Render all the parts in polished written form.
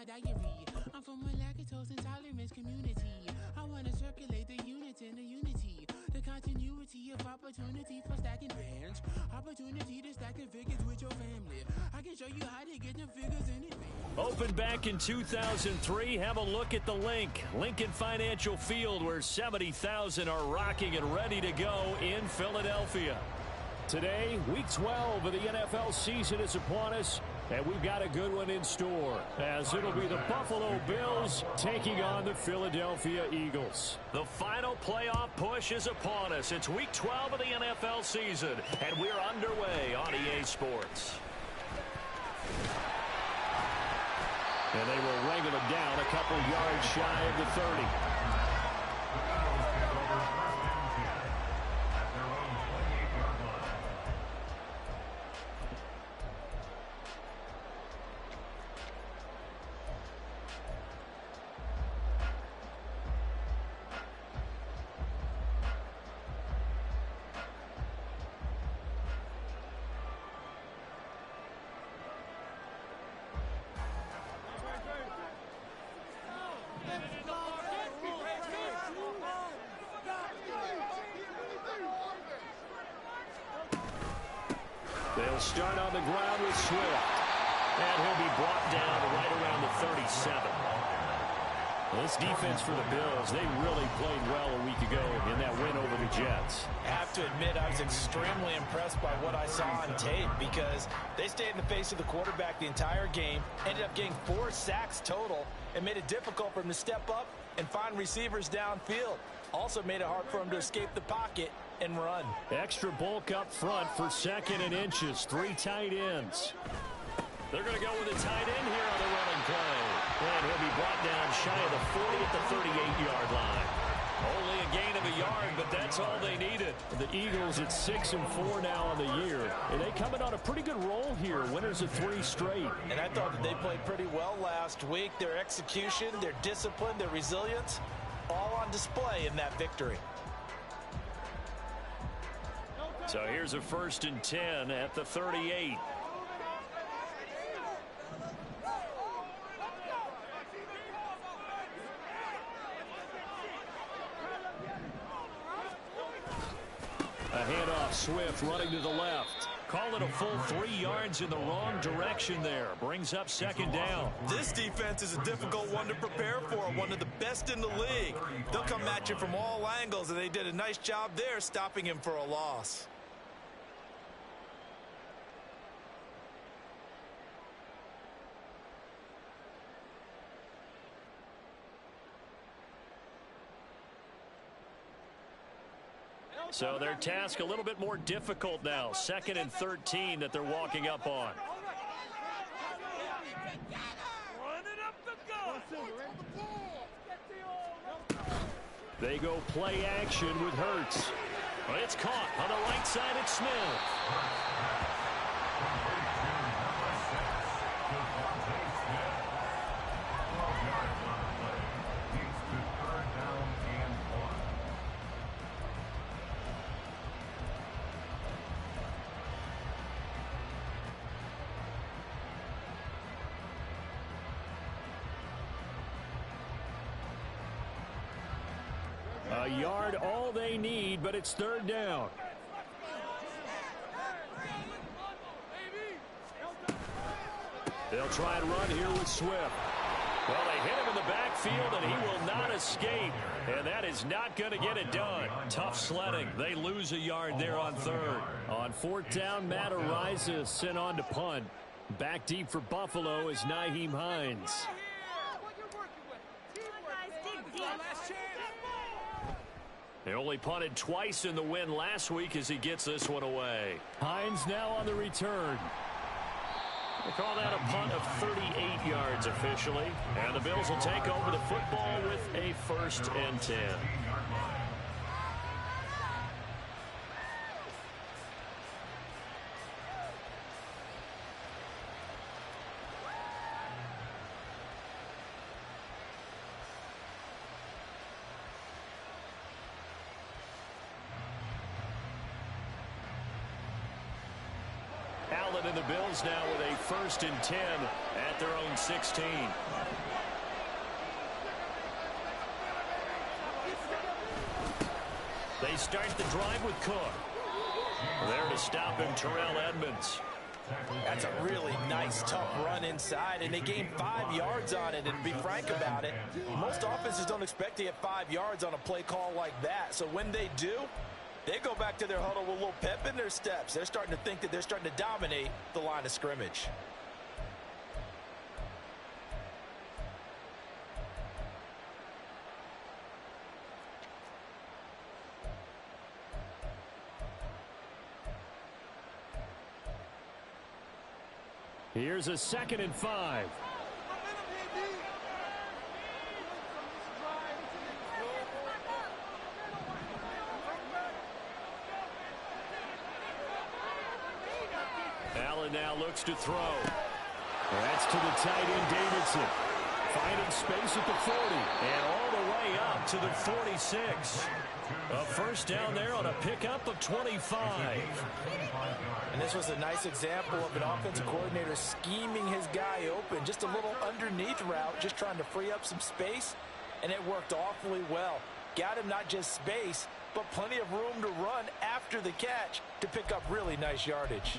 my diary. I'm from a lactose intolerance community. I want to circulate the units and the unity. The continuity of opportunity for stacking bands. Opportunity to stack the figures with your family. I can show you how to get the figures in advance. Opened back in 2003, have a look at the link. Lincoln Financial Field, where 70,000 are rocking and ready to go in Philadelphia. Today, Week 12 of the NFL season is upon us, and we've got a good one in store, as it'll be the Buffalo Bills taking on the Philadelphia Eagles. The final playoff push is upon us. It's Week 12 of the NFL season, and we're underway on EA Sports. And they will wrangle him down a couple yards shy of the 30. They'll start on the ground with Swift. And he'll be brought down right around the 37. This defense for the Bills, they really played well a week ago in that win over the Jets. I have to admit, I was extremely impressed by what I saw on tape because they stayed in the face of the quarterback the entire game, ended up getting 4 sacks total, and made it difficult for him to step up and find receivers downfield. Also made it hard for him to escape the pocket and run. Extra bulk up front for 2nd and inches. 3 tight ends. They're going to go with a tight end here on the running play. And he'll be brought down shy of the 40 at the 38-yard line. Only a gain of a yard, but that's all they needed. The Eagles at 6-4 now on the year. And they coming on a pretty good roll here. Winners of 3 straight. And I thought that they played pretty well last week. Their execution, their discipline, their resilience, all on display in that victory. So here's a 1st and 10 at the 38. A handoff, Swift running to the left. Call it a full 3 yards in the wrong direction there. Brings up 2nd down. This defense is a difficult one to prepare for. One of the best in the league. They'll come at you from all angles, and they did a nice job there stopping him for a loss. So their task a little bit more difficult now. 2nd and 13 that they're walking up on. They go play action with Hurts. But it's caught on the right side at Smith. A yard all they need, but it's 3rd down. They'll try and run here with Swift. Well, they hit him in the backfield, and he will not escape. And that is not going to get it done. Tough sledding. They lose a yard there on 3rd. On 4th down, Matt Araiza sent on to punt. Back deep for Buffalo is Nyheim Hines. They only punted twice in the win last week as he gets this one away. Hines now on the return. They call that a punt of 38 yards officially. And the Bills will take over the football with a 1st and 10. Allen and the Bills now with a 1st and 10 at their own 16. They start the drive with Cook. There to stop him, Terrell Edmunds. That's a really nice, tough run inside, and they gained 5 yards on it. And to be frank about it, most offenses don't expect to get 5 yards on a play call like that. So when they do, they go back to their huddle with a little pep in their steps. They're starting to think that they're starting to dominate the line of scrimmage. Here's a 2nd and 5. Allen now looks to throw. That's to the tight end, Davidson. Finding space at the 40. And all the way up to the 46. A 1st down there on a pickup of 25. And this was a nice example of an offensive coordinator scheming his guy open. Just a little underneath route, just trying to free up some space. And it worked awfully well. Got him not just space, but plenty of room to run after the catch to pick up really nice yardage.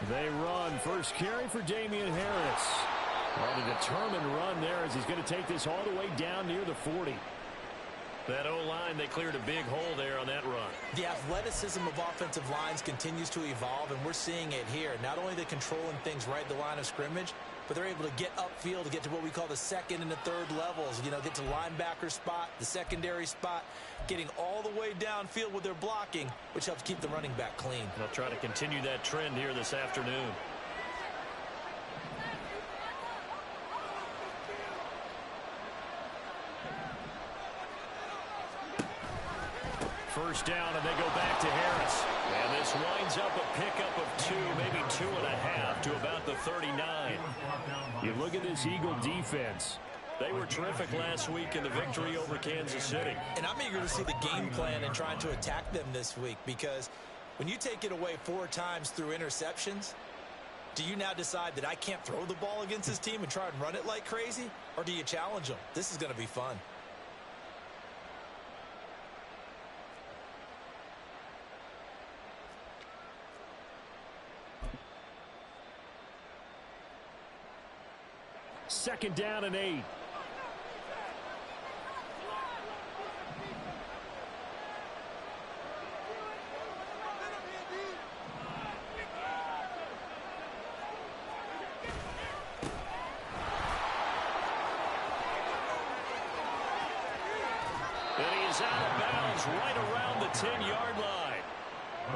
They run. 1st carry for Damian Harris. On a determined run there as he's going to take this all the way down near the 40. That O-line, they cleared a big hole there on that run. The athleticism of offensive lines continues to evolve, and we're seeing it here. Not only are they controlling things right at the line of scrimmage, but they're able to get upfield to get to what we call the 2nd and the 3rd levels. You know, get to linebacker spot, the secondary spot, getting all the way downfield with their blocking, which helps keep the running back clean. They'll try to continue that trend here this afternoon. First down, and they go back to Harris. And this winds up a pickup of 2, maybe 2.5 to about the 39. You look at this Eagle defense. They were terrific last week in the victory over Kansas City. And I'm eager to see the game plan and trying to attack them this week, because when you take it away 4 times through interceptions, do you now decide that I can't throw the ball against this team and try and run it like crazy? Or do you challenge them? This is going to be fun. Second down and 8. And he is out of bounds right around the 10-yard line.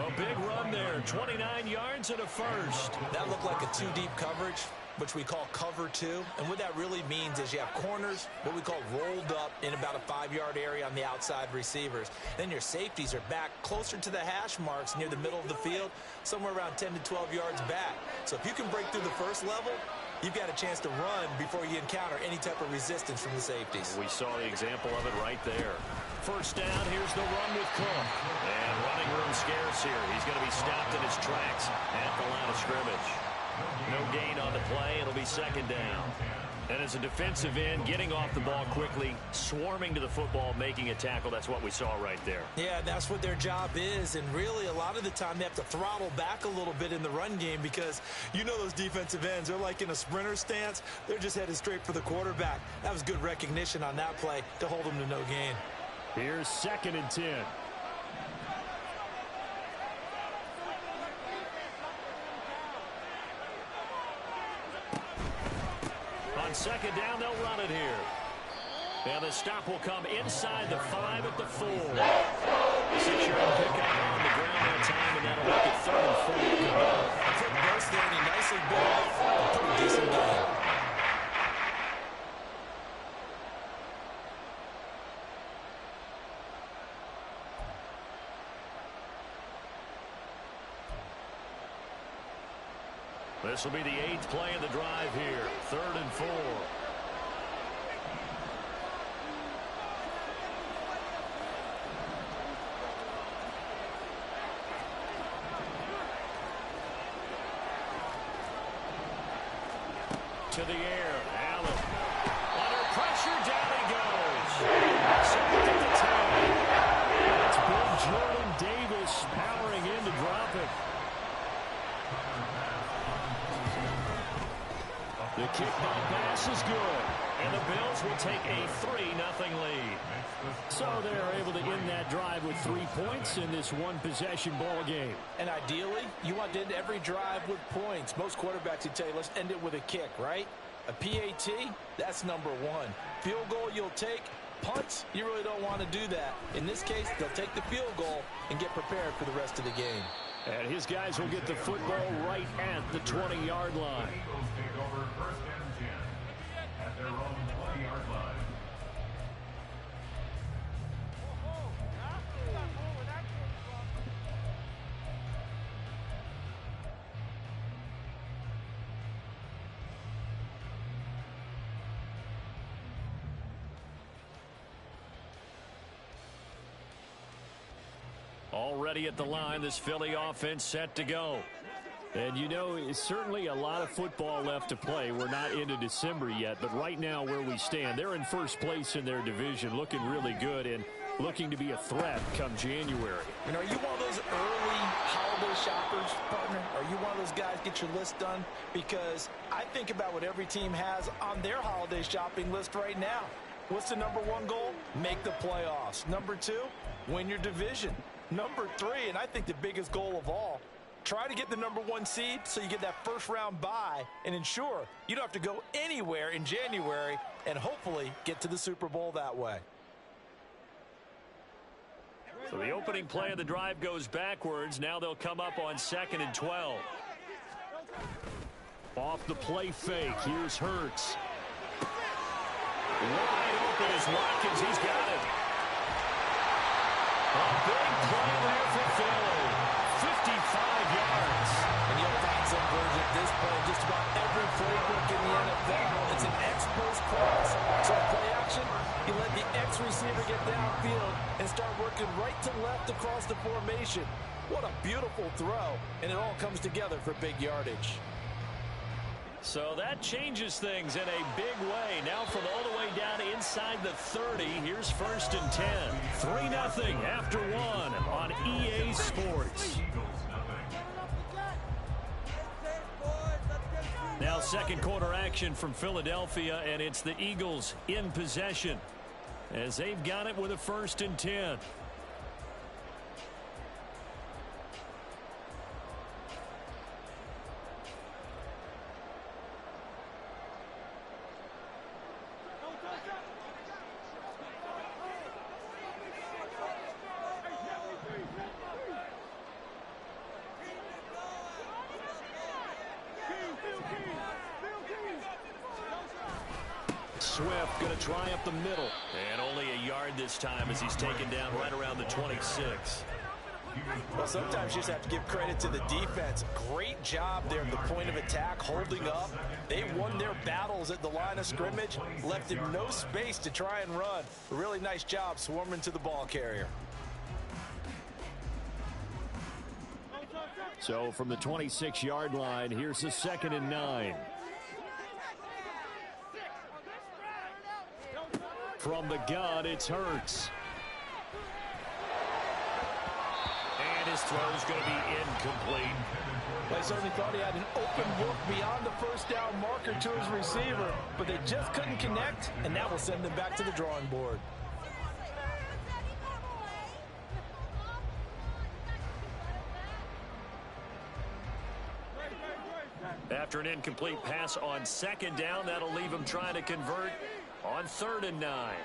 A big run there, 29 yards and a 1st. That looked like a 2-deep coverage, which we call cover 2. And what that really means is you have corners, what we call rolled up in about a 5-yard area on the outside receivers. Then your safeties are back closer to the hash marks near the middle of the field, somewhere around 10 to 12 yards back. So if you can break through the first level, you've got a chance to run before you encounter any type of resistance from the safeties. We saw the example of it right there. First down, here's the run with Cook. And running room scarce here. He's going to be stopped in his tracks at the line of scrimmage. No gain on the play. It'll be 2nd down. And as a defensive end, getting off the ball quickly, swarming to the football, making a tackle. That's what we saw right there. Yeah, that's what their job is. And really, a lot of the time, they have to throttle back a little bit in the run game, because you know those defensive ends, they're like in a sprinter stance. They're just headed straight for the quarterback. That was good recognition on that play to hold them to no gain. Here's 2nd and 10. On 2nd down, they'll run it here. And the stop will come inside the 5 at the 4. 6-yard pickup on the ground that time, and that'll make it 3rd and 4. Quick burst there, and he nicely bit off a pretty decent game. This will be the 8th play of the drive here. 3rd and 4. To the air. Allen. Under pressure. Down he goes. Second at the 10. It's big Jordan Davis powering in to drop it. The kickball pass is good. And the Bills will take a 3-0 lead. So they're able to end that drive with 3 points in this one-possession ball game. And ideally, you want to end every drive with points. Most quarterbacks would tell you, let's end it with a kick, right? A PAT, that's number 1. Field goal you'll take. Punts, you really don't want to do that. In this case, they'll take the field goal and get prepared for the rest of the game. And his guys will get the football right at the 20-yard line. At their own 20-yard line. Already at the line, this Philly offense set to go. And you know, it's certainly a lot of football left to play. We're not into December yet, but right now where we stand, they're in first place in their division, looking really good and looking to be a threat come January. And are you one of those early holiday shoppers, partner? Are you one of those guys get your list done? Because I think about what every team has on their holiday shopping list right now. What's the number 1 goal? Make the playoffs. Number 2, win your division. Number 3, and I think the biggest goal of all, try to get the number 1 seed so you get that first-round bye and ensure you don't have to go anywhere in January and hopefully get to the Super Bowl that way. So the opening play of the drive goes backwards. Now they'll come up on 2nd and 12. Off the play fake. Here's Hurts. Wide open is Watkins. He's got it. A big play there for Philly. 55 yards. And you'll find some version at this point. Just about every playbook in the NFL. It's an X-post cross. So play action, you let the X receiver get downfield and start working right to left across the formation. What a beautiful throw. And it all comes together for big yardage. So that changes things in a big way. Now from all the way down inside the 30, here's 1st and 10. 3-0 after 1 on EA Sports. Now second quarter action from Philadelphia, and it's the Eagles in possession as they've got it with a 1st and 10. Swift going to try up the middle. And only a yard this time as he's taken down right around the 26. Well, sometimes you just have to give credit to the defense. Great job there at the point of attack, holding up. They won their battles at the line of scrimmage, left him no space to try and run. A really nice job swarming to the ball carrier. So from the 26-yard line, here's the 2nd and 9. From the gun, it's Hurts. And his throw's going to be incomplete. I certainly thought he had an open look beyond the first down marker to his receiver, but they just couldn't connect, and that will send them back to the drawing board. After an incomplete pass on 2nd down, that'll leave him trying to convert on 3rd and 9.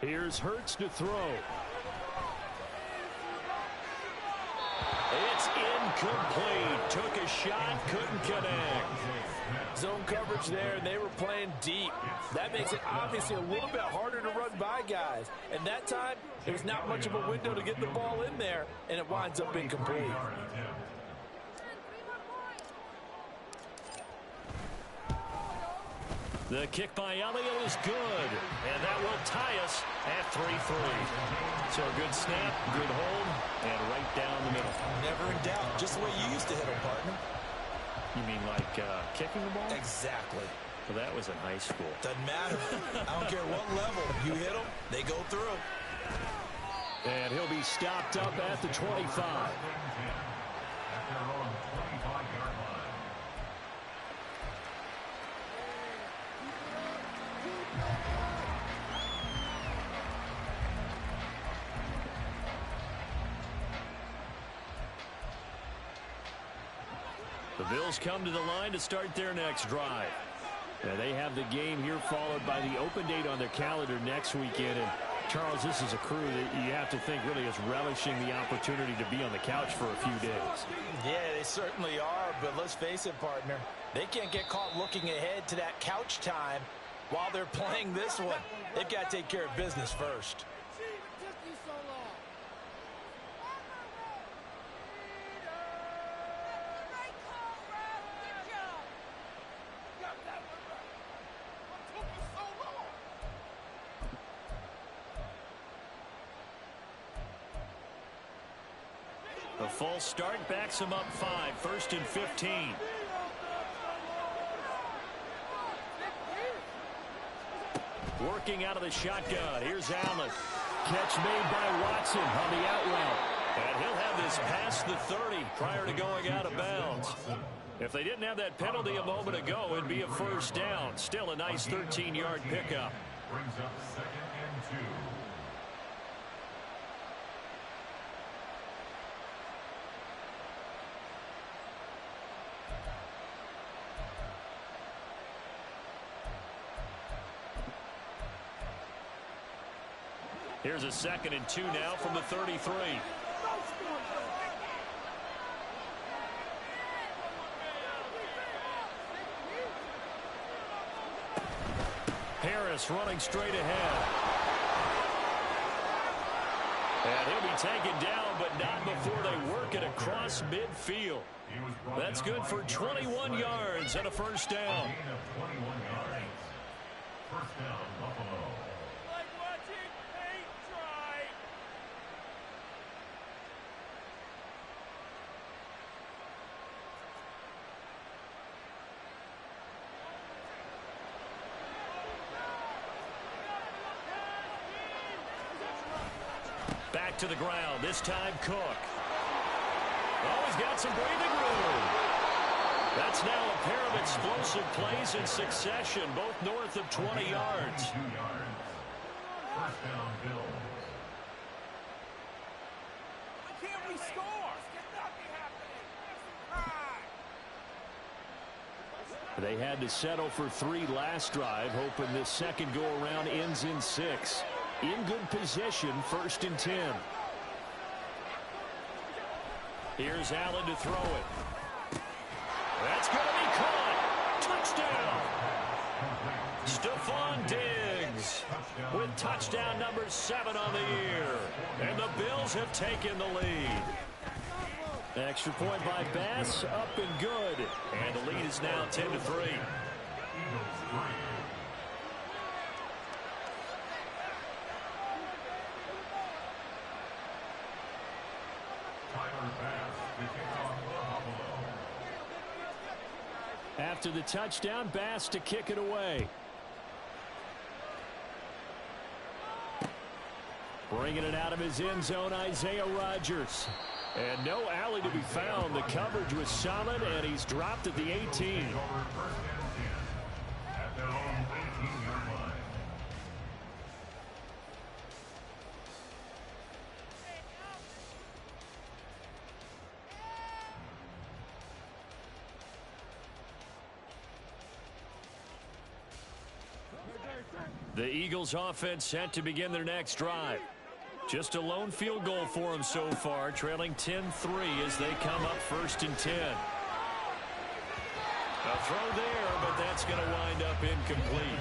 Here's Hurts to throw. It's incomplete. Took a shot, couldn't connect. Zone coverage there, and they were playing deep. That makes it obviously a little bit harder to run by guys. And that time, there's not much of a window to get the ball in there, and it winds up incomplete. The kick by Elliott is good, and that will tie us at 3-3. So a good snap, good hold, and right down the middle. Never in doubt, just the way you used to hit them, partner. You mean like kicking the ball? Exactly. Well, that was in high school. Doesn't matter. I don't care what level. You hit them, they go through. And he'll be stopped up at the 25. The Bills come to the line to start their next drive. And they have the game here followed by the open date on their calendar next weekend. And Charles, this is a crew that you have to think really is relishing the opportunity to be on the couch for a few days. Yeah, they certainly are, but let's face it, partner. They can't get caught looking ahead to that couch time while they're playing this one. They've got to take care of business first. A false start backs him up 5, 1st and 15. Working out of the shotgun. Here's Allen. Catch made by Watson on the out route. And he'll have this past the 30 prior to going out of bounds. If they didn't have that penalty a moment ago, it'd be a first down. Still a nice 13-yard pickup. Brings up 2nd and 2. Here's a 2nd and 2 now from the 33. Harris running straight ahead. And he'll be taken down, but not before they work it across midfield. That's good for 21 yards and a first down. First down, Buffalo. Back to the ground, this time Cook. Oh, he's got some breathing room. That's now a pair of explosive plays in succession, both north of 20 yards. 2 yards. First down, Bills. Why can't we score? They had to settle for 3 last drive, hoping this second go-around ends in 6. In good position, 1st and 10. Here's Allen to throw it. That's going to be caught. Touchdown. Stephon Diggs with touchdown number 7 on the year. And the Bills have taken the lead. Extra point by Bass, up and good. And the lead is now 10-3. After the touchdown, Bass to kick it away. Bringing it out of his end zone, Isaiah Rodgers. And no alley to be found. The coverage was solid, and he's dropped at the 18. First and 10 at their own 18-yard line. The Eagles offense set to begin their next drive. Just a lone field goal for them so far, trailing 10-3 as they come up 1st and 10. A throw there, but that's going to wind up incomplete.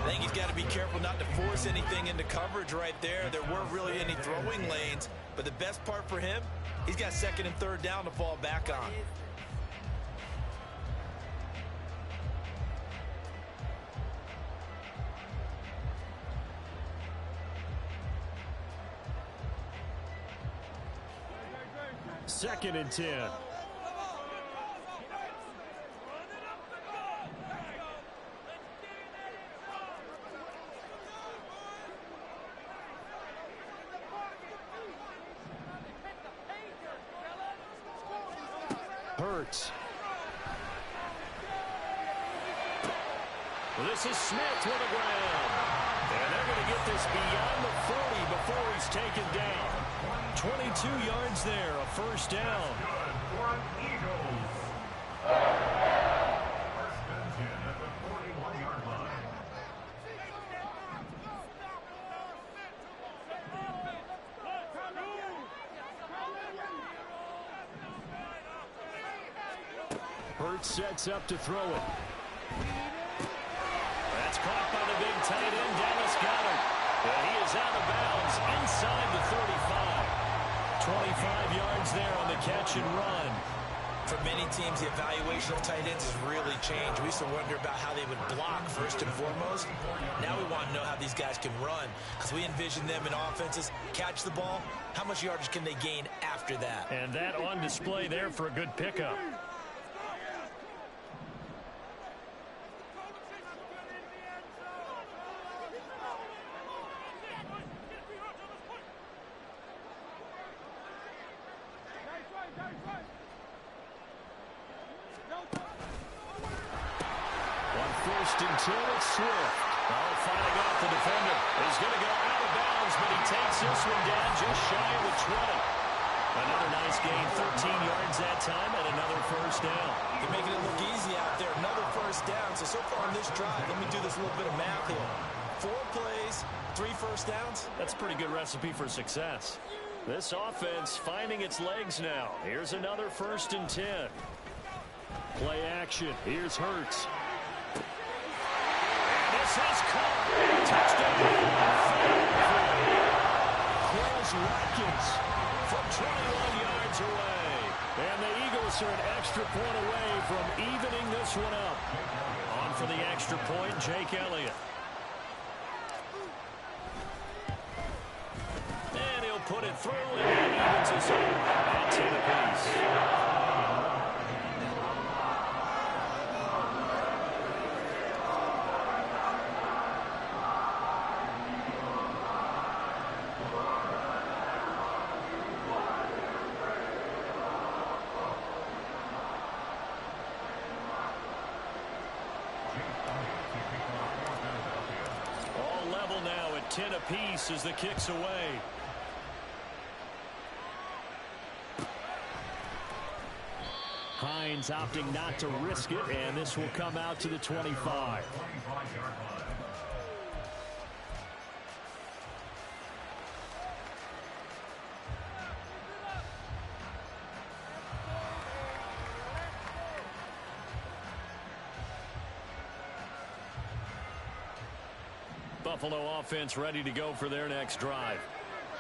I think he's got to be careful not to force anything into coverage right there. There weren't really any throwing lanes, but the best part for him, he's got second and third down to fall back on. Second and 10. Hurts. This is Smith with a grab. And they're going to get this beyond the 40 before he's taken down. 22 yards there, a first down. Hurts sets up to throw it. That's caught by the big tight end, Dallas Goedert. And he is out of bounds inside the 35. 25 yards there on the catch and run. For many teams, the evaluation of tight ends has really changed. We used to wonder about how they would block first and foremost. Now we want to know how these guys can run, because we envision them in offenses catch the ball. How much yardage can they gain after that? And that on display there for a good pickup. It's Swift. Oh, fighting off the defender. He's going to go out of bounds, but he takes this one down just shy of the 20. Another nice gain, 13 yards that time, and another first down. They're making it look easy out there. Another first down. So far on this drive, let me do this little bit of math here. 4 plays, 3 first downs. That's a pretty good recipe for success. This offense finding its legs now. Here's another first and 10. Play action. Here's Hurts. This is caught. Touchdown. Quez Watkins from 21 yards away. And the Eagles are an extra point away from evening this one up. On for the extra point, Jake Elliott. And he'll put it through, and that evens us at 10 apiece. All level now at 10 apiece as the kick's away. Hines opting not to risk it, and this will come out to the 25. Buffalo offense ready to go for their next drive.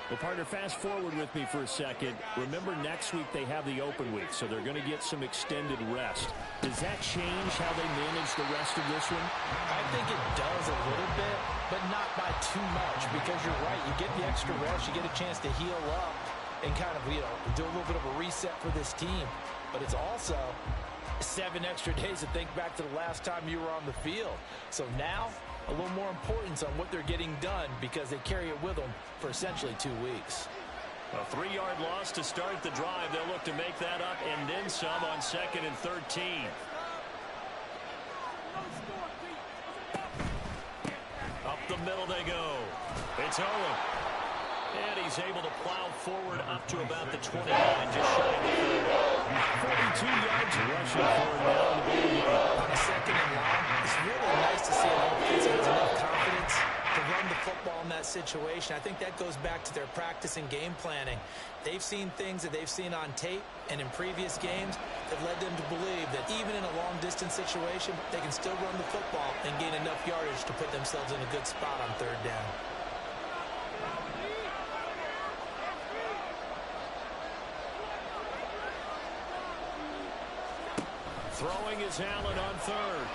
Well, partner, fast forward with me for a second. Remember, next week they have the open week, so they're going to get some extended rest. Does that change how they manage the rest of this one? I think it does a little bit, but not by too much, because you're right. You get the extra rest, you get a chance to heal up and kind of, do a little bit of a reset for this team. But it's also 7 extra days to think back to the last time you were on the field. So now, a little more importance on what they're getting done, because they carry it with them for essentially 2 weeks. A 3-yard loss to start the drive. They'll look to make that up and then some on 2nd and 13. Up the middle they go. It's Owen. And he's able to plow forward up to about the 29, just shy of the 30. 42 yards rushing for him now in the ball game. On a 2nd and long, it's really nice to see an offense that has enough confidence to run the football in that that situation, I think that goes back to their practice and game planning. They've seen things that they've seen on tape and in previous games that led them to believe that even in a long-distance situation, they can still run the football and gain enough yardage to put themselves in a good spot on third down. Throwing is Allen on third.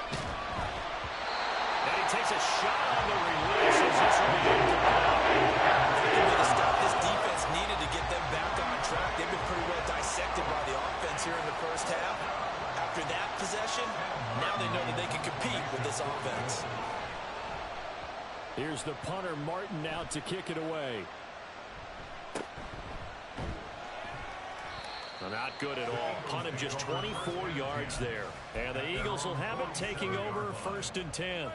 And he takes a shot on the release as this will be the stop this defense needed to get them back on track. They've been pretty well dissected by the offense here in the first half. After that possession, now they know that they can compete with this offense. Here's the punter, Martin, out to kick it away. Not good at all. Punted just 24 yards there. And the Eagles will have it, taking over 1st and 10.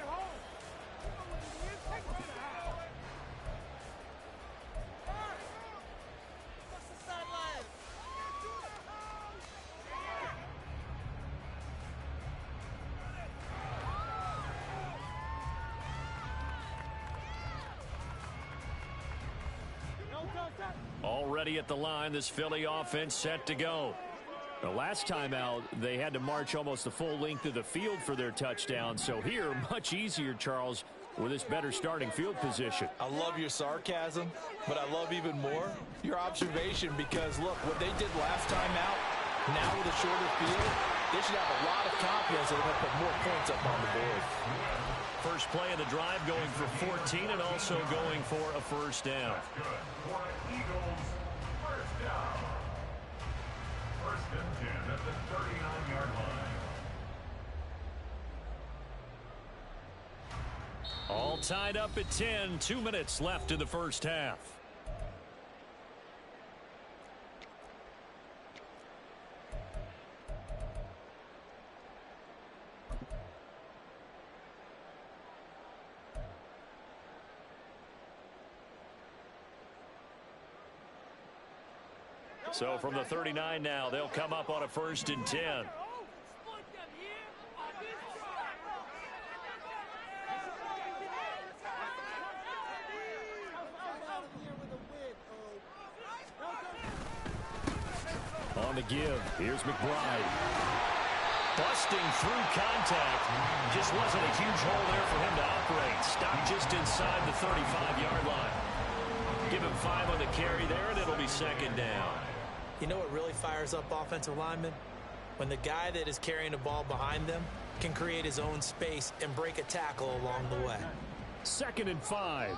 Already at the line, this Philly offense set to go. The last time out, they had to march almost the full length of the field for their touchdown. So here, much easier, Charles, with this better starting field position. I love your sarcasm, but I love even more your observation because, look, what they did last time out, now with a shorter field, they should have a lot of confidence that they're going to put more points up on the board. First play of the drive going for 14 and also going for a first down. That's good. For Eagles, first down. 1st and 10 at the 39-yard line. All tied up at 10. 2 minutes left in the first half. So from the 39 now, they'll come up on a 1st and 10. On the give, here's McBride. Busting through contact. Just wasn't a huge hole there for him to operate. Stopped just inside the 35-yard line. Give him 5 on the carry there, and it'll be 2nd down. You know what really fires up offensive linemen? When the guy that is carrying the ball behind them can create his own space and break a tackle along the way. 2nd and 5.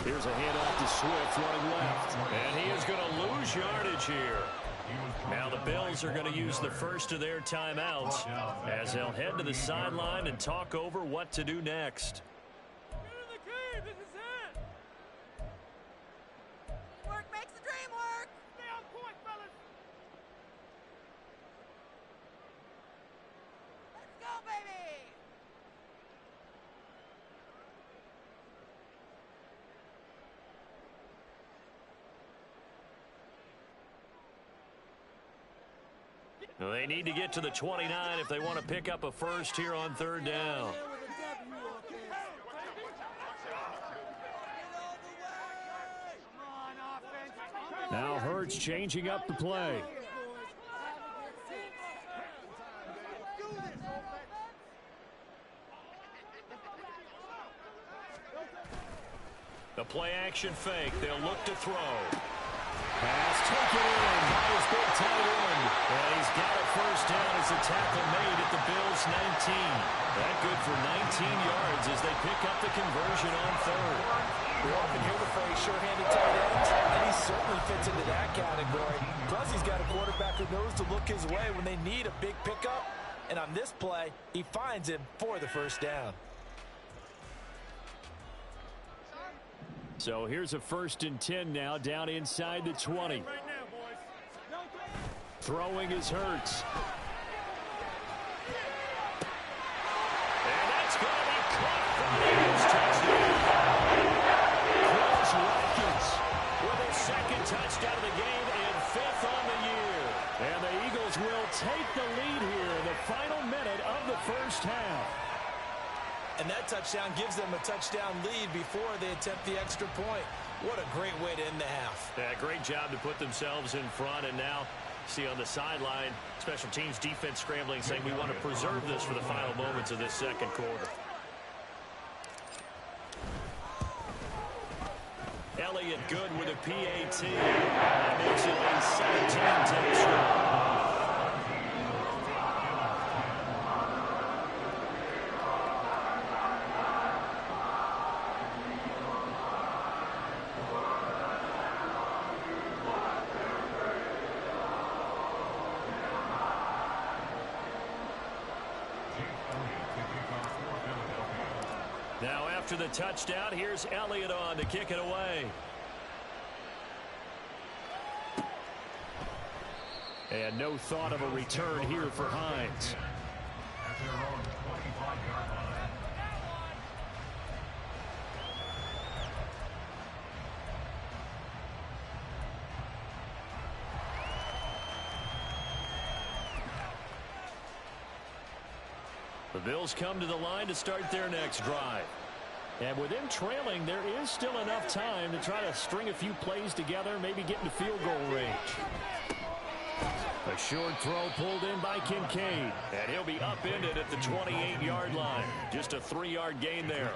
Here's a handoff to Swift running left. And he is going to lose yardage here. Now the Bills are going to use the first of their timeouts as they'll head to the sideline and talk over what to do next. Work makes the dream work. Stay on point, fellas. Let's go, baby. They need to get to the 29 if they want to pick up a first here on 3rd down. Now Hurts changing up the play. The play action fake. They'll look to throw. Pass taken in by his big tight end. And he's got a first down as the tackle made at the Bills' 19. That good for 19 yards as they pick up the conversion on 3rd. We often hear the phrase sure-handed tight ends, and he certainly fits into that category. Plus, he's got a quarterback who knows to look his way when they need a big pickup. And on this play, he finds him for the first down. So here's a 1st and 10 now down inside the 20. Throwing is Hurts. And that going to be caught for the Eagles touchdown. Chris Watkins with his second touchdown of the game and 5th on the year. And the Eagles will take the lead here in the final minute of the first half. And that touchdown gives them a touchdown lead before they attempt the extra point. What a great way to end the half. Yeah, great job to put themselves in front. And now, see on the sideline, special teams defense scrambling, saying we want to preserve this for the final moments of this second quarter. Elliott good with a PAT. That makes it a 17-10 score. Now after the touchdown, here's Elliott on to kick it away. And no thought of a return here for Hines. At their own 25-yard line. The Bills come to the line to start their next drive. And with them trailing, there is still enough time to try to string a few plays together, maybe get into field goal range. A short throw pulled in by Kincaid. And he'll be upended at the 28-yard line. Just a 3-yard gain there.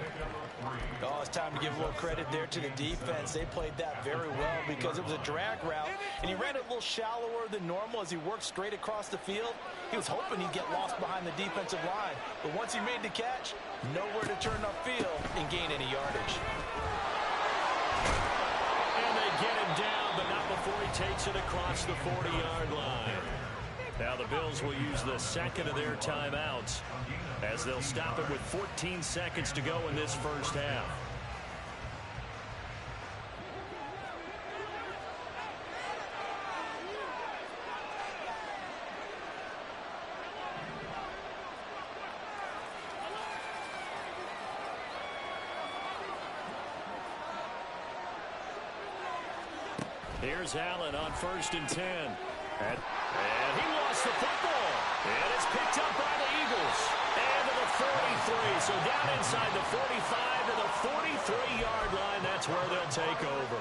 Oh, it's time to give a little credit there to the defense. They played that very well because it was a drag route, and he ran it a little shallower than normal as he worked straight across the field. He was hoping he'd get lost behind the defensive line, but once he made the catch, nowhere to turn upfield and gain any yardage. And they get him down, but not before he takes it across the 40-yard line. Now the Bills will use the second of their timeouts as they'll stop it with 14 seconds to go in this first half. Here's Allen on 1st and 10. And he lost the football. And it's picked up by the Eagles. And to the 43. So down inside the 45 to the 43-yard line. That's where they'll take over.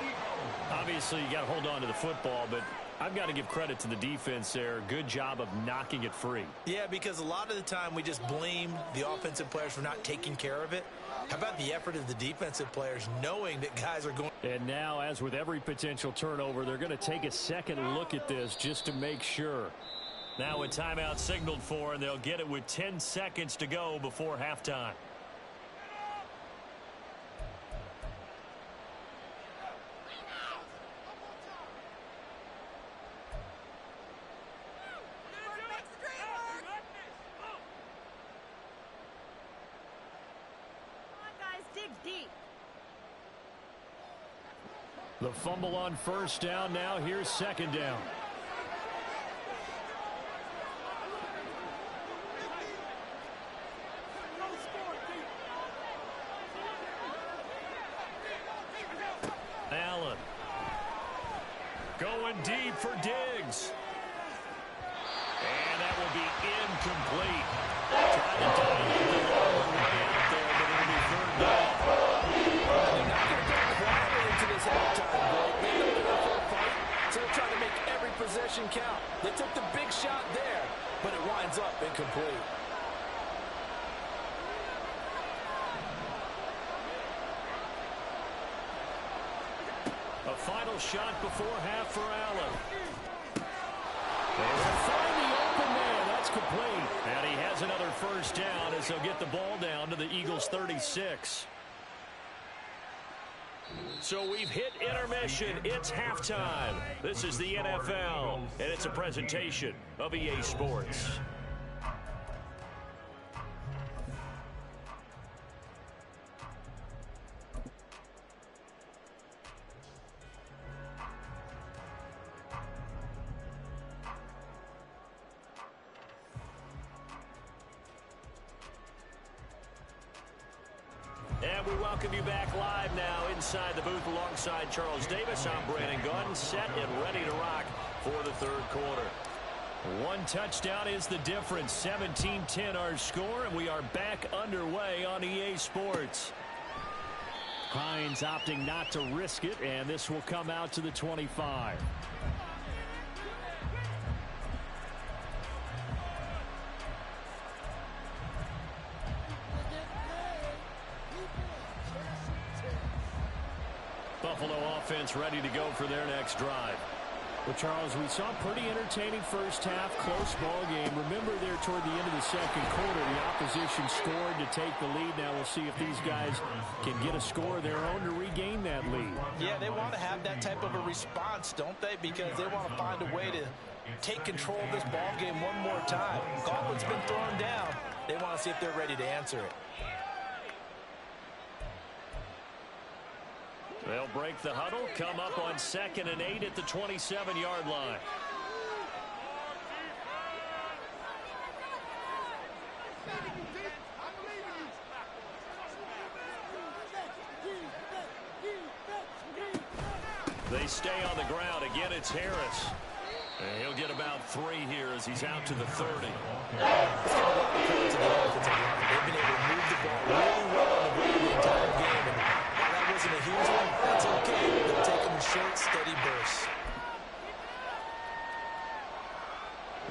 Obviously, you got to hold on to the football, but I've got to give credit to the defense there. Good job of knocking it free. Yeah, because a lot of the time we just blame the offensive players for not taking care of it. How about the effort of the defensive players knowing that guys are going? And now, as with every potential turnover, they're going to take a second look at this just to make sure. Now a timeout signaled for, and they'll get it with 10 seconds to go before halftime. The fumble on 1st down. Now here's 2nd down. Allen going deep for Diggs. And that will be incomplete. Trying to dive the ball way out there, but it'll be 3rd down. They're not going to go quietly into this halftime, Blake. They know they're in for a fight, so they're trying to make every possession count. They took the big shot there, but it winds up incomplete. A final shot before half for Allen. They'll find the open man. That's complete. And he has another 1st down as they'll get the ball down to the Eagles' 36. So we've hit intermission. It's halftime. This is the NFL, and it's a presentation of EA Sports. And we welcome you back live now inside the booth alongside Charles Davis. I'm Brandon Gaudin, set and ready to rock for the third quarter. One touchdown is the difference. 17-10 our score, and we are back underway on EA Sports. Hines opting not to risk it, and this will come out to the 25. Buffalo offense ready to go for their next drive. Well, Charles, we saw a pretty entertaining first half, close ball game. Remember there toward the end of the second quarter, the opposition scored to take the lead. Now we'll see if these guys can get a score of their own to regain that lead. Yeah, they want to have that type of a response, don't they? Because they want to find a way to take control of this ball game one more time. Gauntlet's been thrown down. They want to see if they're ready to answer it. They'll break the huddle, come up on 2nd and 8 at the 27-yard line. They stay on the ground. Again, it's Harris. And he'll get about 3 here as he's out to the 30. They've been able to move the ball really well on the ground the entire game. And while that wasn't a huge one, that's okay. They'll take them in short, steady bursts.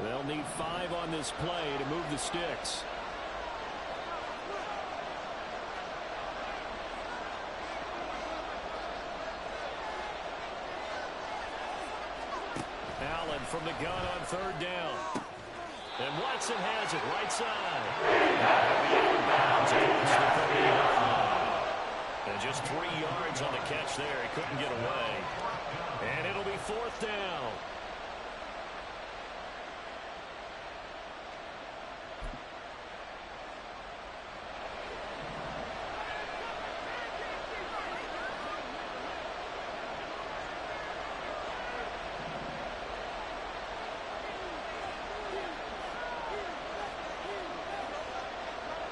They'll need 5 on this play to move the sticks. Allen from the gun on 3rd down. And Watson has it right side. And just 3 yards on the catch there. He couldn't get away. And it'll be 4th down.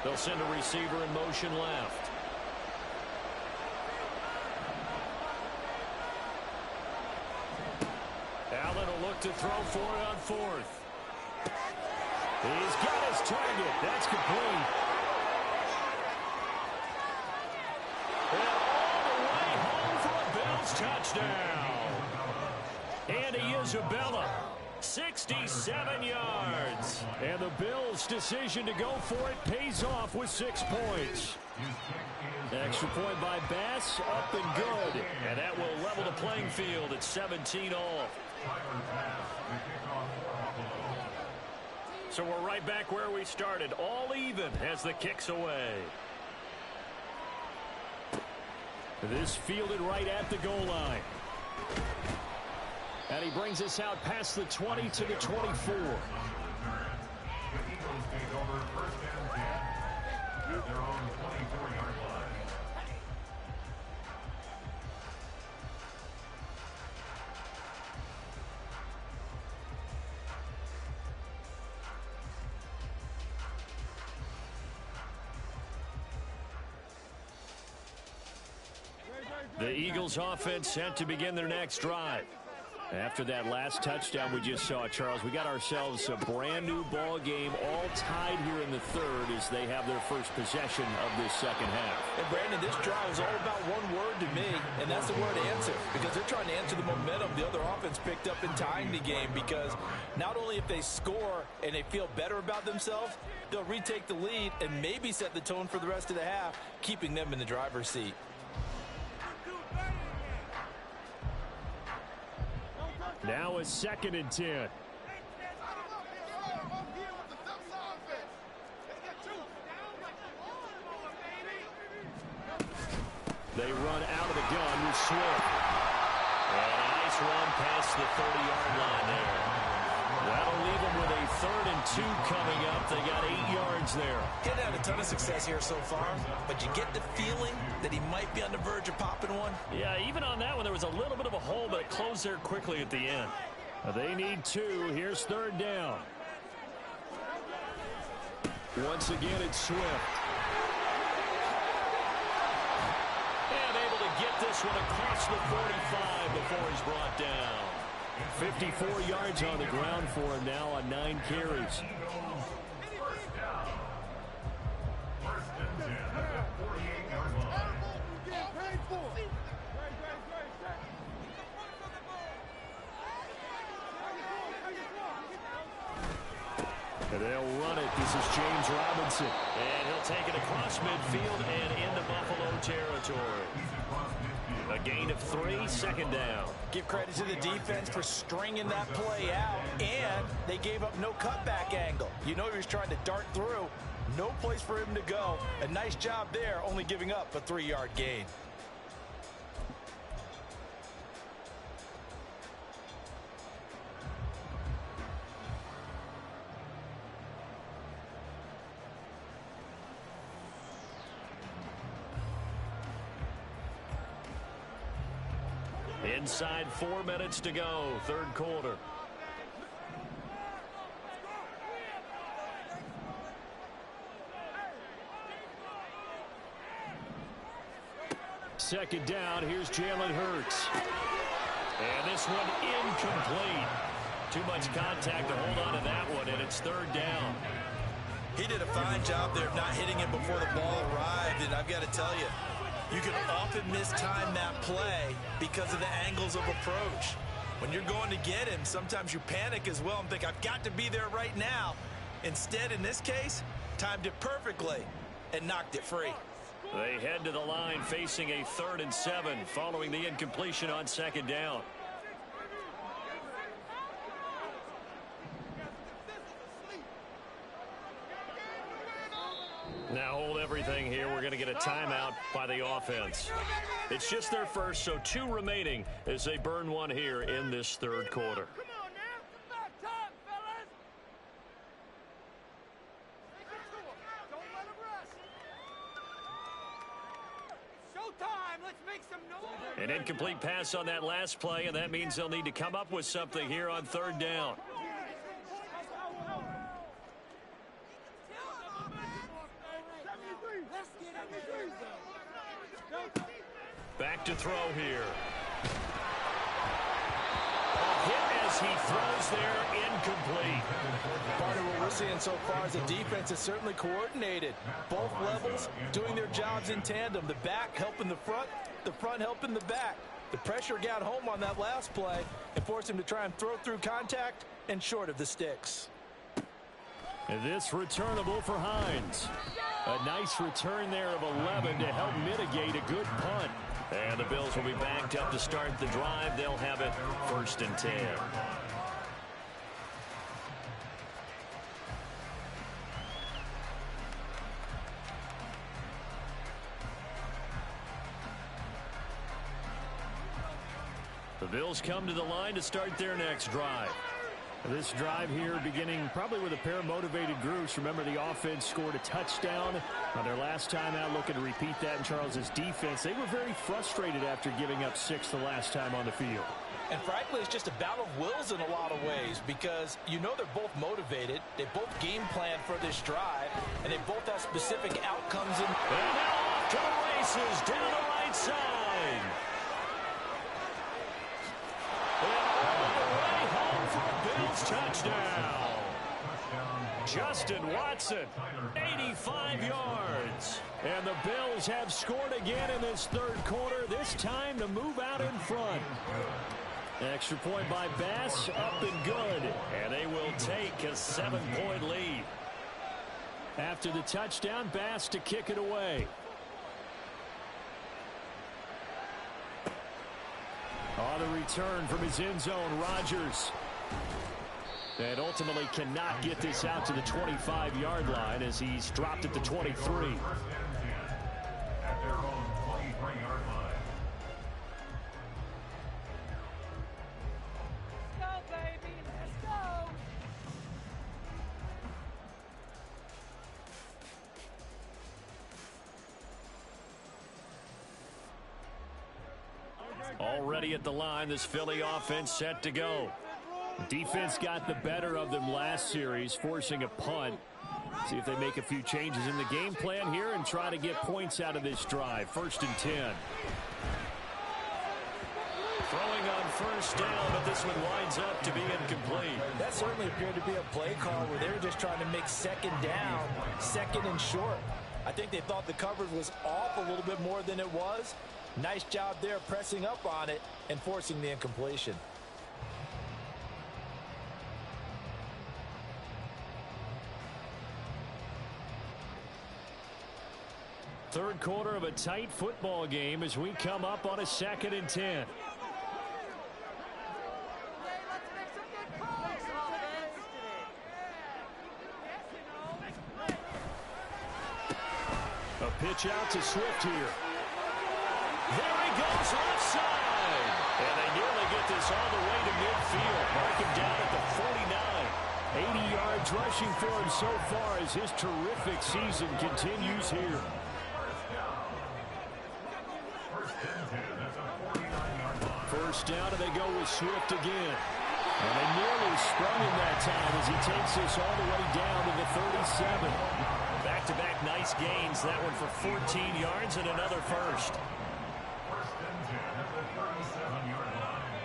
They'll send a receiver in motion left. Allen will look to throw for it on 4th. He's got his target. That's complete. And all the way home for a Bills touchdown. Andy Isabella. 67 yards. And the Bills' decision to go for it pays off with 6 points. Extra point by Bass, up and good. And that will level the playing field at 17 all. So we're right back where we started, all even as the kick's away. This fielded right at the goal line. And he brings us out past the 20 to the 24. The Eagles take over 1st and 10 at their own 24-yard line. The Eagles offense set to begin their next drive. After that last touchdown we just saw, Charles, we got ourselves a brand new ball game, all tied here in the 3rd as they have their first possession of this second half. And Brandon, this drive is all about one word to me, and that's the word answer, because they're trying to answer the momentum the other offense picked up in tying the game, because not only if they score and they feel better about themselves, they'll retake the lead and maybe set the tone for the rest of the half, keeping them in the driver's seat. Now a 2nd and 10. They run out of the gun with Swift. And a nice run past the 30-yard line there. That'll leave them with a 3rd and 2 coming up. They got 8 yards there. Didn't have a ton of success here so far, but you get the feeling that he might be on the verge of popping one. Yeah, even on that one, there was a little bit of a hole, but it closed there quickly at the end. They need 2. Here's 3rd down. Once again, it's Swift. get this one across the 45 before he's brought down. 54 yards on the ground for him now on 9 carries. And they'll run it. This is James Robinson. And he'll take it across midfield and into Buffalo territory. A gain of 3, 2nd down. Give credit to the defense for stringing that play out, and they gave up no cutback angle. You know he was trying to dart through. No place for him to go. A nice job there, only giving up a 3-yard gain. Inside 4 minutes to go, 3rd quarter. Second down, here's Jalen Hurts. And this one incomplete. Too much contact to hold on to that one, and it's 3rd down. He did a fine job there of not hitting him before the ball arrived, and I've got to tell you, you can often mistime that play because of the angles of approach. When you're going to get him, sometimes you panic as well and think, I've got to be there right now. Instead, in this case, timed it perfectly and knocked it free. They head to the line facing a 3rd and 7 following the incompletion on 2nd down. Now hold everything here. We're going to get a timeout by the offense. It's just their first, so 2 remaining as they burn one here in this 3rd quarter. Come on now. It's about time, fellas. Take it to 'em. Don't let 'em rush. It's showtime. Let's make some noise. An incomplete pass on that last play, and that means they'll need to come up with something here on 3rd down. Back to throw here. Hit as he throws there, incomplete. Part of what we're seeing so far is the defense is certainly coordinated. Both levels doing their jobs in tandem. The back helping the front helping the back. The pressure got home on that last play and forced him to try and throw through contact and short of the sticks. And this returnable for Hines. A nice return there of 11 to help mitigate a good punt. And the Bills will be backed up to start the drive. They'll have it 1st and 10. The Bills come to the line to start their next drive. This drive here beginning probably with a pair of motivated groups. Remember, the offense scored a touchdown on their last time out. Looking to repeat that in Charles's defense. They were very frustrated after giving up 6 the last time on the field. And frankly, it's just a battle of wills in a lot of ways because you know they're both motivated. They both game plan for this drive, and they both have specific outcomes. And now off to the races down the right side. Touchdown. Justin Watson, 85 yards. And the Bills have scored again in this 3rd quarter, this time to move out in front. Extra point by Bass, up and good. And they will take a 7-point lead. After the touchdown, Bass to kick it away. On the return from his end zone, Rodgers. And ultimately cannot get this out to the 25-yard line as he's dropped at the 23. At their own 23-yard line. Let's go, baby. Let's go. Already at the line, this Philly offense set to go. Defense got the better of them last series, forcing a punt. See if they make a few changes in the game plan here and try to get points out of this drive. 1st and 10. first down, but this one winds up to be incomplete. That certainly appeared to be a play call where they were just trying to make second down, second and short. I think they thought the coverage was off a little bit more than it was. Nice job there pressing up on it and forcing the incompletion. Third quarter of a tight football game as we come up on a 2nd and 10. A pitch out to Swift here. There he goes left side. And they nearly get this all the way to midfield. Mark him down at the 49. 80 yards rushing for him so far as his terrific season continues here. First down, and they go with Swift again. And they nearly sprung him that time as he takes this all the way down to the 37. Back-to-back nice gains. That one for 14 yards and another first. First and 10 at the 37-yard line.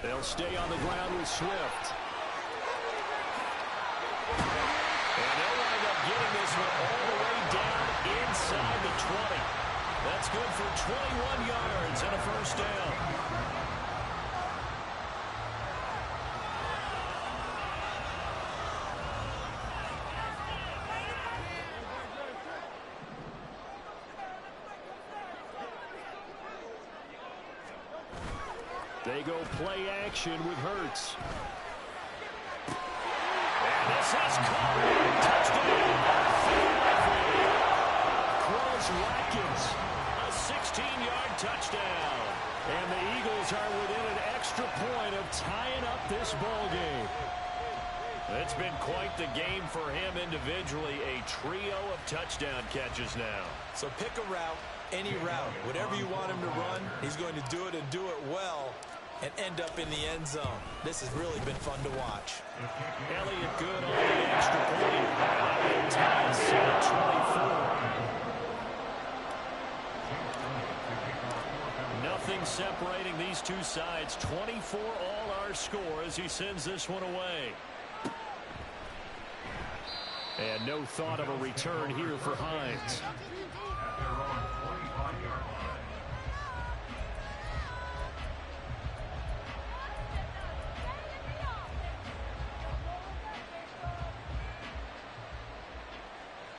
They'll stay on the ground with Swift. And they'll wind up getting this one all the way down inside the 20. That's good for 21 yards and a first down. They go play action with Hurts. And this is caught. Touchdown. Quez Watkins. A 16-yard touchdown. And the Eagles are within an extra point of tying up this ball game. It's been quite the game for him individually. A trio of touchdown catches now. So pick a route, any route. Whatever you want him to run, he's going to do it and do it well and end up in the end zone. This has really been fun to watch. Elliott good on the extra point. It ties at 24. Nothing separating these two sides. 24 all our score as he sends this one away. And no thought of a return here for Hines.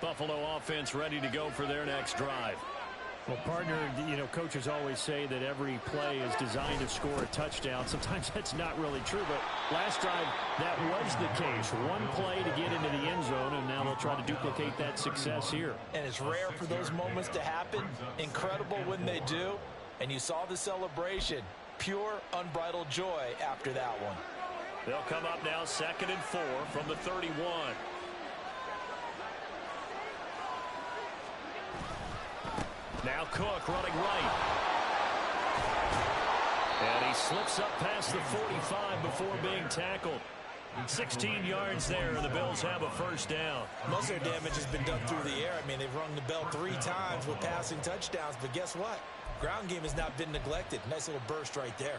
Buffalo offense ready to go for their next drive. Well, partner, you know, coaches always say that every play is designed to score a touchdown. Sometimes that's not really true, but last drive that was the case. One play to get into the end zone, and now they'll try to duplicate that success here. And it's rare for those moments to happen. Incredible when they do. And you saw the celebration. Pure, unbridled joy after that one. They'll come up now 2nd and 4 from the 31. Now Cook running right. And he slips up past the 45 before being tackled. 16 yards there, and the Bills have a first down. Most of their damage has been done through the air. I mean, they've rung the bell 3 times with passing touchdowns, but guess what? Ground game has not been neglected. Nice little burst right there.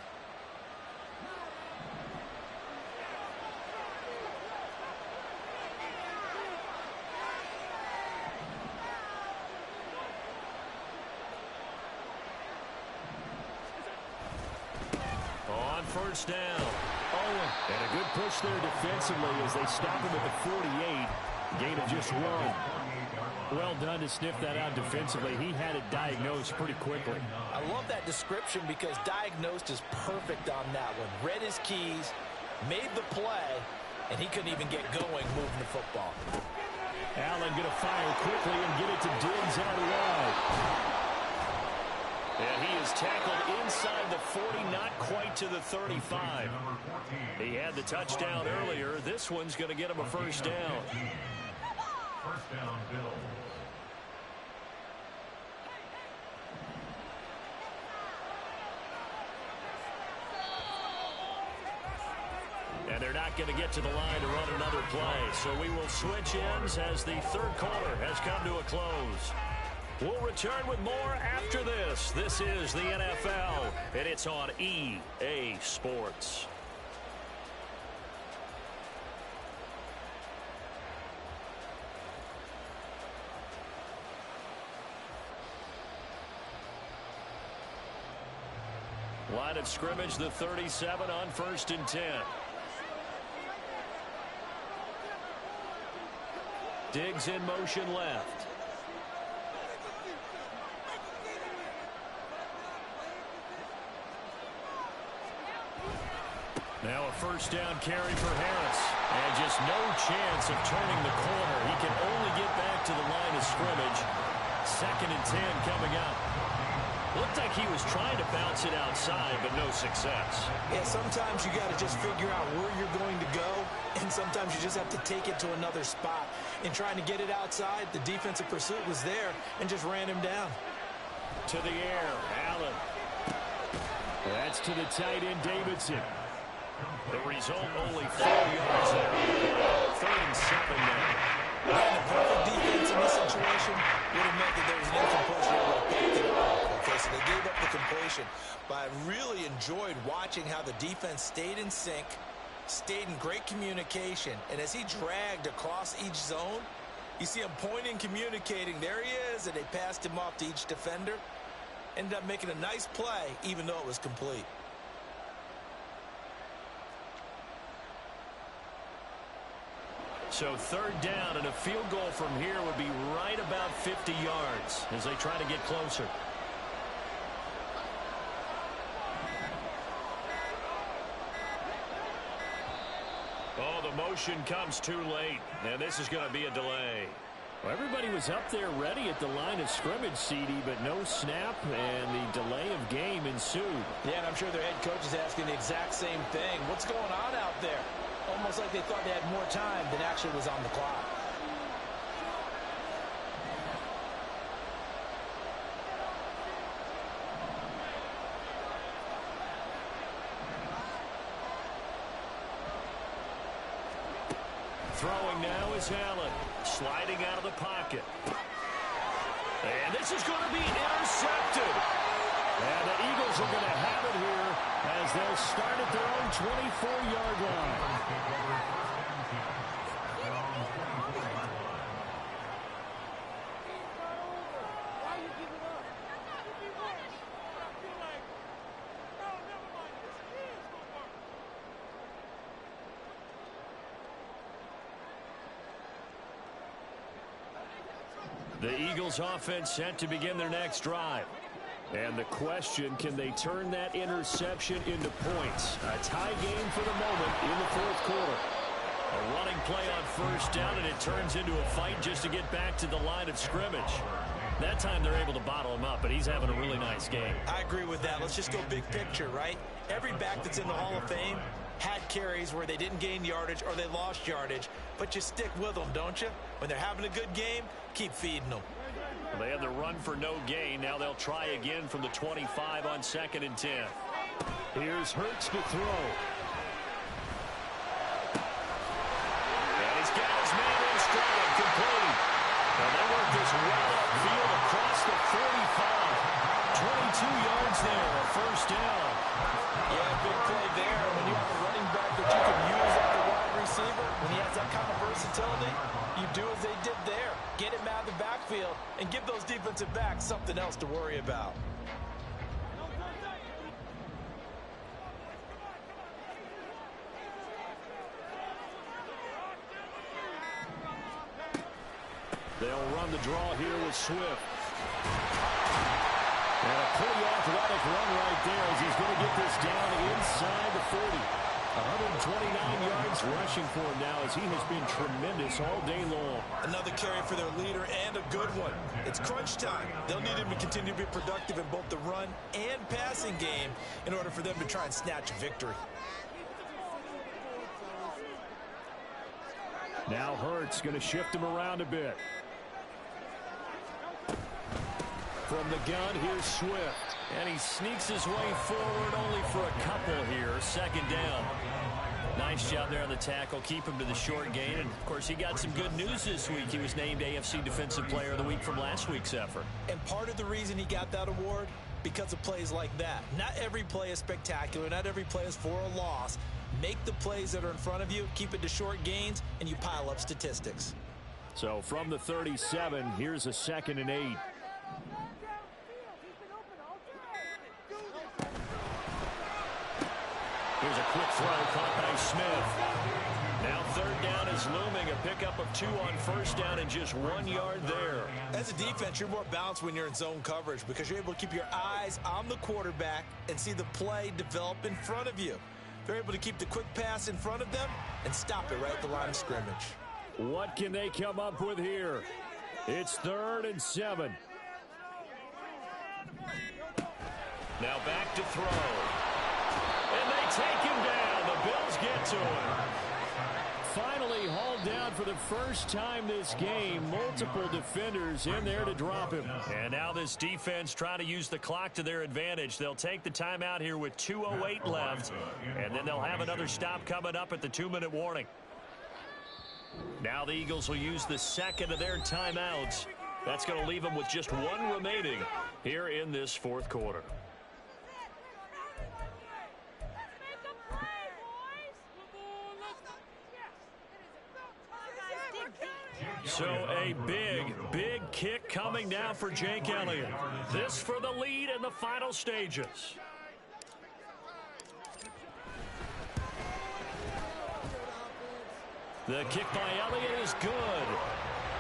First down. Owen. And a good push there defensively as they stop him at the 48. Gain of just 1. Well done to sniff that out defensively. He had it diagnosed pretty quickly. I love that description because diagnosed is perfect on that one. Read his keys, made the play, and he couldn't even get going moving the football. Allen going to fire quickly and get it to Diggs out wide. And he is tackled inside the 40, not quite to the 35. He had the touchdown earlier. This one's going to get him a first down. First down, Bills. And they're they're not going to get to the line to run another play. So we will switch ends as the third quarter has come to a close. We'll return with more after this. This is the NFL, and it's on EA Sports. Line of scrimmage, the 37 on 1st and 10. Diggs in motion left. Now a first down carry for Harris. And just no chance of turning the corner. He can only get back to the line of scrimmage. 2nd and 10 coming up. Looked like he was trying to bounce it outside, but no success. Yeah, sometimes you got to just figure out where you're going to go, and sometimes you just have to take it to another spot. In trying to get it outside, the defensive pursuit was there and just ran him down. To the air, Allen. That's to the tight end, Davidson. The result, only 4 yards there. 3rd and 7 now. Man, the perfect defense in this situation would have meant that there was an incompletion that would have picked it up. Okay, so they gave up the completion. But I really enjoyed watching how the defense stayed in sync, stayed in great communication, and as he dragged across each zone, you see him pointing, communicating. There he is, and they passed him off to each defender. Ended up making a nice play, even though it was complete. So 3rd down, and a field goal from here would be right about 50 yards as they try to get closer. Oh, the motion comes too late, and this is going to be a delay. Well, everybody was up there ready at the line of scrimmage, CD, but no snap, and the delay of game ensued. Yeah, and I'm sure their head coach is asking the exact same thing. What's going on out there? Almost like they thought they had more time than actually was on the clock. Throwing now is Allen, sliding out of the pocket. And this is going to be intercepted. And the Eagles are going to have it here as they'll start at their own 24-yard line. The Eagles offense set to begin their next drive. And the question, can they turn that interception into points? A tie game for the moment in the 4th quarter. A running play on 1st down, and it turns into a fight just to get back to the line of scrimmage. That time they're able to bottle him up, but he's having a really nice game. I agree with that. Let's just go big picture, right? Every back that's in the Hall of Fame had carries where they didn't gain yardage or they lost yardage, but you stick with them, don't you? When they're having a good game, keep feeding them. They had the run for no gain. Now they'll try again from the 25 on 2nd and 10. Here's Hurts to throw. And he's got his man in stride, complete. And they work this well upfield across the 45. 22 yards there, a 1st down. Yeah, big play there. When you have a running back that you can use as a wide receiver, when he has that kind of versatility, you do as they did there. Get him out of the backfield and give those defensive backs something else to worry about. They'll run the draw here with Swift. And a pretty athletic run right there as he's going to get this down inside the 40. 129 yards rushing for him now as he has been tremendous all day long. Another carry for their leader and a good one. It's crunch time. They'll need him to continue to be productive in both the run and passing game in order for them to try and snatch a victory. Now Hurts going to shift him around a bit. From the gun, here's Swift. And he sneaks his way forward only for a couple here. 2nd down. Nice job there on the tackle. Keep him to the short gain. And, of course, he got some good news this week. He was named AFC Defensive Player of the Week from last week's effort. And part of the reason he got that award, because of plays like that. Not every play is spectacular. Not every play is for a loss. Make the plays that are in front of you, keep it to short gains, and you pile up statistics. So from the 37, here's a 2nd and 8. Here's a quick throw caught by Smith. Now 3rd down is looming. A pickup of 2 on 1st down and just 1 yard there. As a defense, you're more balanced when you're in zone coverage because you're able to keep your eyes on the quarterback and see the play develop in front of you. They're able to keep the quick pass in front of them and stop it right at the line of scrimmage. What can they come up with here? It's 3rd and 7. Now back to throw. And they take him down. The Bills get to him. Finally hauled down for the first time this game. Multiple defenders in there to drop him. And now this defense trying to use the clock to their advantage. They'll take the timeout here with 2:08 left. And then they'll have another stop coming up at the 2-minute warning. Now the Eagles will use the 2nd of their timeouts. That's going to leave them with just 1 remaining here in this 4th quarter. So a big kick coming now for Jake Elliott. This for the lead in the final stages. The kick by Elliott is good.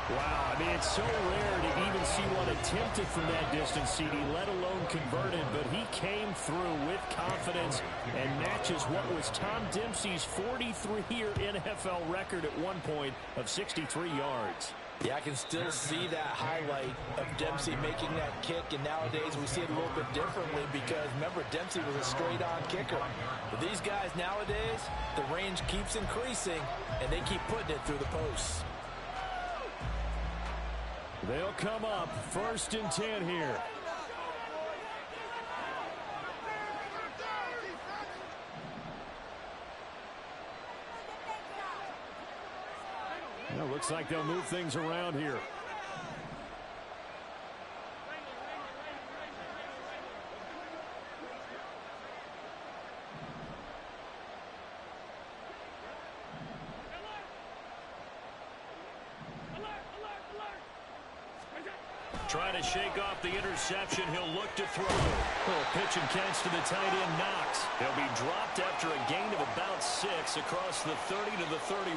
Wow, I mean, it's so rare to even see one attempted from that distance, CD, let alone converted, but he came through with confidence and matches what was Tom Dempsey's 43-year NFL record at one point of 63 yards. Yeah, I can still see that highlight of Dempsey making that kick, and nowadays we see it a little bit differently because, remember, Dempsey was a straight-on kicker. But these guys nowadays, the range keeps increasing, and they keep putting it through the posts. They'll come up 1st and 10 here. Well, looks like they'll move things around here. Trying to shake off the interception. He'll look to throw. Little pitch and catch to the tight end, Knox. He'll be dropped after a gain of about 6 across the 30 to the 31.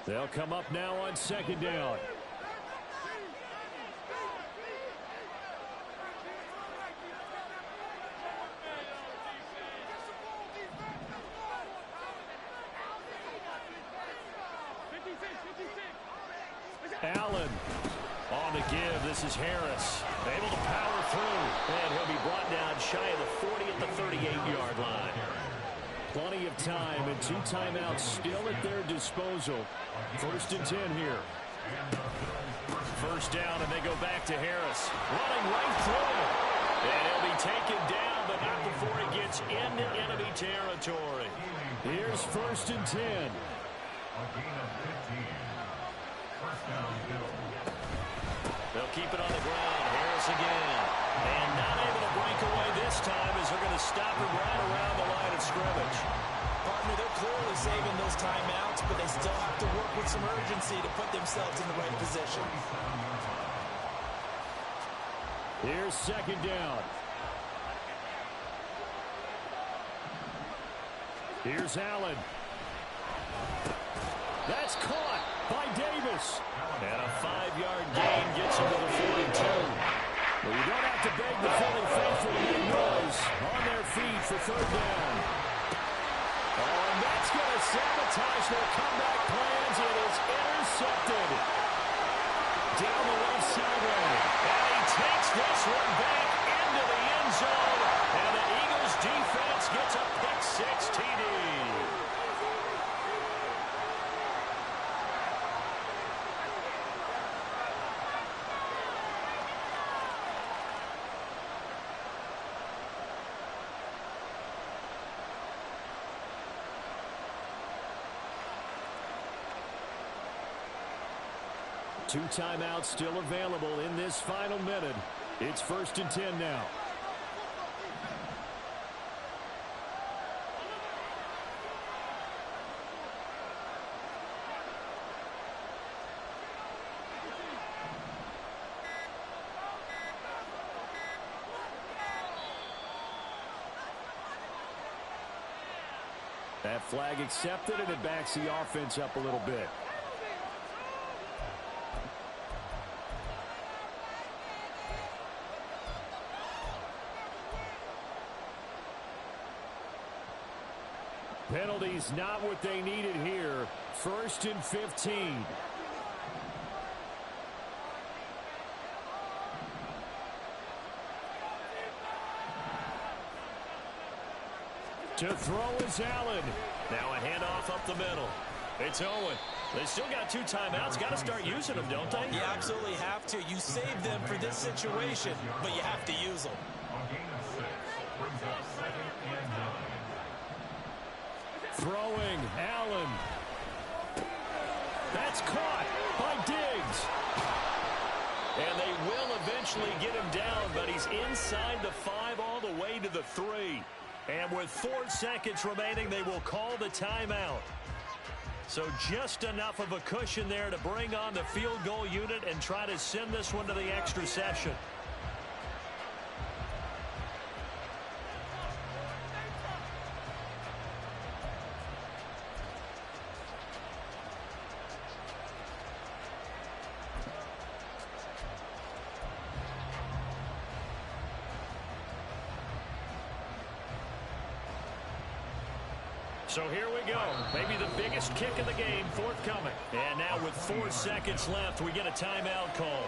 They'll come up now on 2nd down. Allen on the give. This is Harris. Able to power through. And he'll be brought down shy of the 40 at the 38-yard line. Plenty of time and 2 timeouts still at their disposal. 1st and 10 here. 1st down, and they go back to Harris. Running right through him. And he'll be taken down, but not before he gets into enemy territory. Here's 1st and 10. A gain of 15. 1st down, Bills. They'll keep it on the ground. Harris again. And not able to break away this time as they're going to stop him right around the line of scrimmage. Partner, they're clearly saving those timeouts, but they still have to work with some urgency to put themselves in the right position. Here's 2nd down. Here's Allen. That's caught by Davis. And a 5-yard gain gets him to the 42. Well, you don't have to beg the Philly faithful to make noise. On their feet for 3rd down. Oh, and that's going to sabotage their comeback plans. It is intercepted. Down the left sideline. And he takes this one back into the end zone. And the Eagles defense 2 timeouts still available in this final minute. It's 1st and 10 now. That flag accepted, and it backs the offense up a little bit. Penalties not what they needed here. 1st and 15. To throw is Allen. Now a handoff up the middle. It's Owen. They still got 2 timeouts. Got to start using them, don't they? You absolutely have to. You save them for this situation, but you have to use them. Throwing, Allen. That's caught by Diggs. And they will eventually get him down, but he's inside the 5 all the way to the 3. And with 4 seconds remaining, they will call the timeout. So just enough of a cushion there to bring on the field goal unit and try to send this one to the extra session. So here we go. Maybe the biggest kick of the game forthcoming. And now with 4 seconds left, we get a timeout call.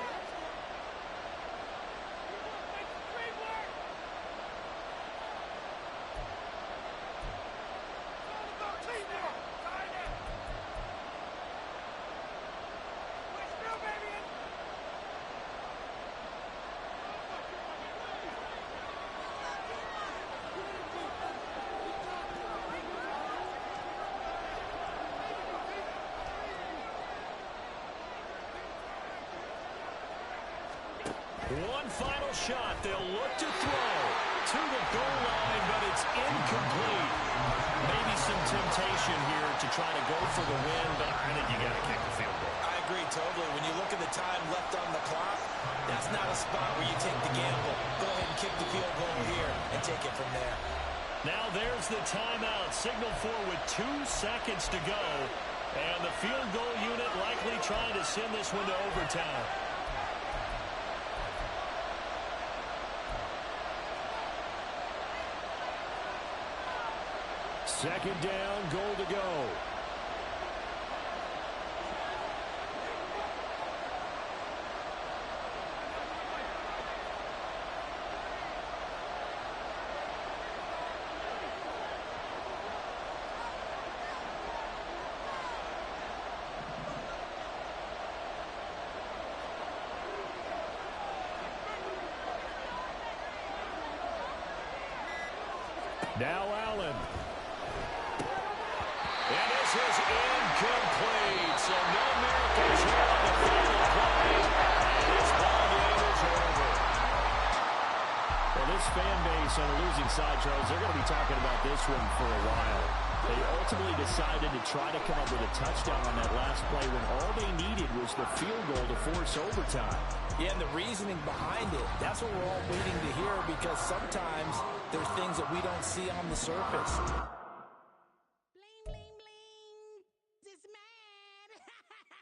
One final shot. They'll look to throw to the goal line, but it's incomplete. Maybe some temptation here to try to go for the win, but I think you got to kick the field goal. I agree totally. When you look at the time left on the clock, that's not a spot where you take the gamble. Go ahead and kick the field goal here and take it from there. Now there's the timeout. Signal for with 2 seconds to go. And the field goal unit likely trying to send this one to overtime. Second down, goal to go. Now Allen. And this is incomplete. So no miracles here on the final play. And this ball game is over. Well, this fan base on the losing side, Charles, they're going to be talking about this one for a while. They ultimately decided to try to come up with a touchdown on that last play when all they needed was the field goal to force overtime. Yeah, and the reasoning behind it, that's what we're all waiting to hear, because sometimes there's things that we don't see on the surface.